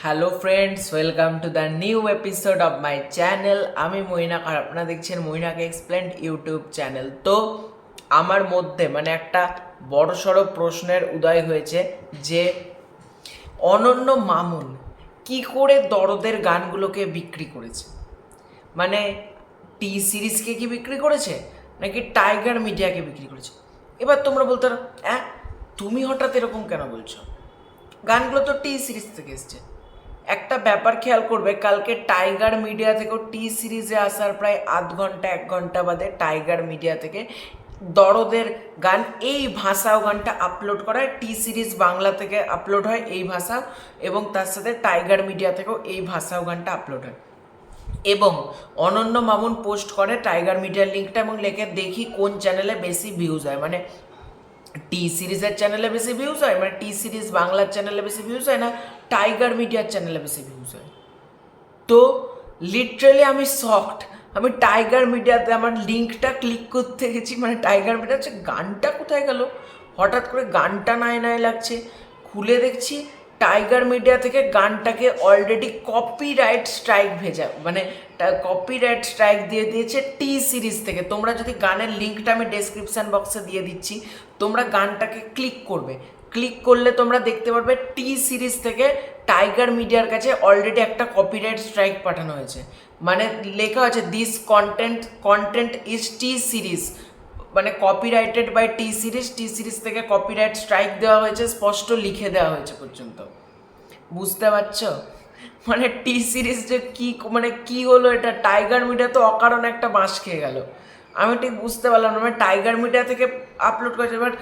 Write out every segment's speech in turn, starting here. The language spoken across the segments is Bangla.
Hello friends, welcome to the new episode of my channel. আমি মৈনাক আর আপনারা দেখছেন মৈনাক এক্সপ্লেন্ড ইউটিউব চ্যানেল। তো আমার মধ্যে একটা বড়সড় প্রশ্নের উদয় হয়েছে যে অনন্য মামুন কি করে দরদের গানগুলোকে বিক্রি করেছে। টি সিরিজকে কি বিক্রি করেছে নাকি টাইগার মিডিয়াকে বিক্রি করেছে। এবার তোমরা বলতে পারো, হ্যাঁ তুমি হঠাৎ এরকম কেন বলছো, গানগুলো তো টি সিরিজ থেকে এসছে। একটা ব্যাপার খেয়াল করবে, কালকে টাইগার মিডিয়া থেকেও টি সিরিজে আসার প্রায় আধ ঘন্টা 1 ঘন্টা বাদে টাইগার মিডিয়া থেকে দরদের গান এই ভাষাও গানটা আপলোড করা হয়। টি সিরিজ বাংলা থেকে আপলোড হয় এই ভাষা, এবং তার সাথে টাইগার মিডিয়া থেকেও এই ভাষাও গানটা আপলোড হয়। এবং অনন্য মামুন পোস্ট করে টাইগার মিডিয়ার লিঙ্কটা এবং লেখে দেখি কোন চ্যানেলে বেশি ভিউজ হয়। টি সিরিজের চ্যানেলে বেশি ভিউজ হয়, টি সিরিজ বাংলার চ্যানেলে বেশি ভিউজ হয় না টাইগার মিডিয়ার চ্যানেলে বেশি ভিউজ হয়। তো লিটারালি আমি শকড। আমি টাইগার মিডিয়াতে আমার লিঙ্কটা ক্লিক করতে গেছি, টাইগার মিডিয়া হচ্ছে গানটা কোথায় গেল, হঠাৎ করে গানটা নাই নাই লাগছে, খুলে দেখছি টাইগার মিডিয়া থেকে গানটাকে অলরেডি কপিরাইট স্ট্রাইক ভেজা, কপিরাইট স্ট্রাইক দিয়ে দিয়েছে টি সিরিজ থেকে। তোমরা যদি গানের লিঙ্কটা আমি ডেসক্রিপশান বক্সে দিয়ে দিচ্ছি, তোমরা গানটাকে ক্লিক করবে, ক্লিক করলে তোমরা দেখতে পারবে টি সিরিজ থেকে টাইগার মিডিয়ার কাছে অলরেডি একটা কপিরাইট স্ট্রাইক পাঠানো হয়েছে। লেখা হয়েছে this content is T Series, copyrighted by T Series থেকে কপিরাইট স্ট্রাইক দেওয়া হয়েছে, স্পষ্ট লিখে দেওয়া হয়েছে পর্যন্ত। বুঝতে পারছো টি সিরিজ যে কি হলো এটা। টাইগার মিডিয়া তো অকারণে একটা বাঁশ খেয়ে গেল। আমি ঠিক বুঝতে পারলাম না, টাইগার মিডিয়া থেকে আপলোড করেছে, বাট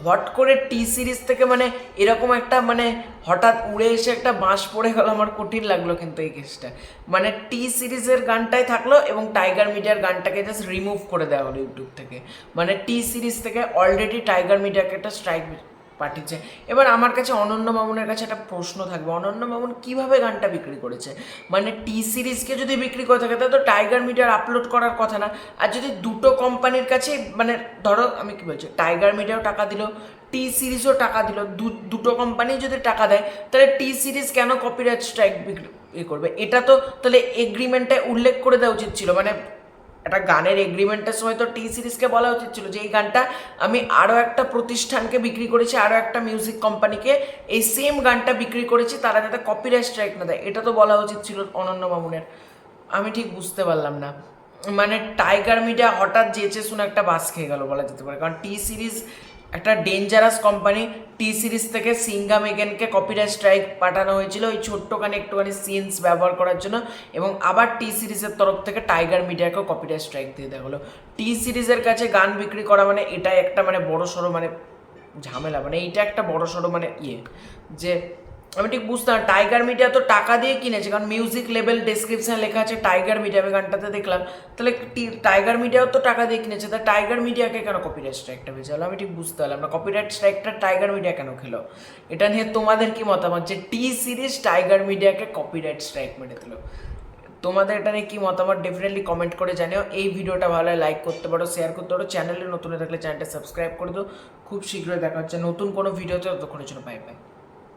হট করে টি সিরিজ থেকে এরকম একটা হঠাৎ উড়ে এসে একটা বাঁশ পড়ে গেল। আমার কঠিন লাগলো কিন্তু এই কেসটা। টি সিরিজের গানটাই থাকলো এবং টাইগার মিডিয়ার গানটাকে জাস্ট রিমুভ করে দেওয়া হলো ইউটিউব থেকে। টি সিরিজ থেকে অলরেডি টাইগার মিডিয়াকে একটা স্ট্রাইক পাঠিয়েছে। এবার আমার কাছে অনন্য মামুনের কাছে একটা প্রশ্ন থাকবে, অনন্য মামুন কিভাবে গানটা বিক্রি করেছে। টি সিরিজকে যদি বিক্রি করে থাকে তাহলে তো টাইগার মিডিয়ার আপলোড করার কথা না। আর যদি দুটো কোম্পানির কাছে ধরো আমি কি বলছি, টাইগার মিডিয়াও টাকা দিল, টি সিরিজও টাকা দিল, দুটো কোম্পানি যদি টাকা দেয় তাহলে টি সিরিজ কেন কপিরাইট স্ট্রাইক বিক্রি করবে? এটা তো তাহলে এগ্রিমেন্টে উল্লেখ করে দেওয়া উচিত ছিল। একটা গানের এগ্রিমেন্টের সময় তো টি সিরিজকে বলা উচিত ছিল যে এই গানটা আমি আরও একটা প্রতিষ্ঠানকে বিক্রি করেছি, আরও একটা মিউজিক কোম্পানিকে এই সেম গানটা বিক্রি করেছি, তারা যাতে কপিরাইট স্ট্রাইক না দেয়, এটা তো বলা উচিত ছিল অনন্য মামুনের। আমি ঠিক বুঝতে পারলাম না, টাইগার মিডিয়া হঠাৎ যেচে শুনে একটা বাস খেয়ে গেল বলা যেতে পারে। কারণ টি সিরিজ একটা ডেঞ্জারাস কোম্পানি। টি সিরিজ থেকে সিঙ্গা মেগেনকে কপিরাইট স্ট্রাইক পাঠানো হয়েছিল ওই ছোট্টখানি একটুখানি সিনস ব্যবহার করার জন্য, এবং আবার টি সিরিজের তরফ থেকে টাইগার মিডিয়াকেও কপিরাইট স্ট্রাইক দিয়ে দেওয়া হলো। টি সিরিজের কাছে গান বিক্রি করা এটাই একটা বড় সড়ো ঝামেলা। এইটা একটা বড় সড়ো যে আমি ঠিক বুঝতাম টাইগার মিডিয়া তো টাকা দিয়ে কিনেছে, কারণ মিউজিক লেভেল ডেসক্রিপশানে লেখা আছে টাইগার মিডিয়া। আমি গানটাতে দেখলাম, তাহলে টাইগার মিডিয়াও তো টাকা দিয়ে কিনেছে, তা টাইগার মিডিয়াকে কেন কপিরাইট স্ট্রাইকটা ভেজালো? আমি ঠিক বুঝতে পারলাম না কপিরাইট স্ট্রাইকটা টাইগার মিডিয়া কেন খেলো। এটা নিয়ে তোমাদের কি মতামত যে টি সিরিজ টাইগার মিডিয়াকে কপিরাইট স্ট্রাইক মেরে দিল? তোমাদের এটা নিয়ে কী মতামত ডেফিনেটলি কমেন্ট করে জানিও। এই ভিডিওটা ভালো হয় লাইক করতে পারো, শেয়ার করতে পারো, চ্যানেলে নতুন থাকলে চ্যানেলটা সাবস্ক্রাইব করে দিও। খুব শীঘ্রই দেখা হচ্ছে নতুন কোনো ভিডিওতে, ততক্ষণের জন্য বাই বাই।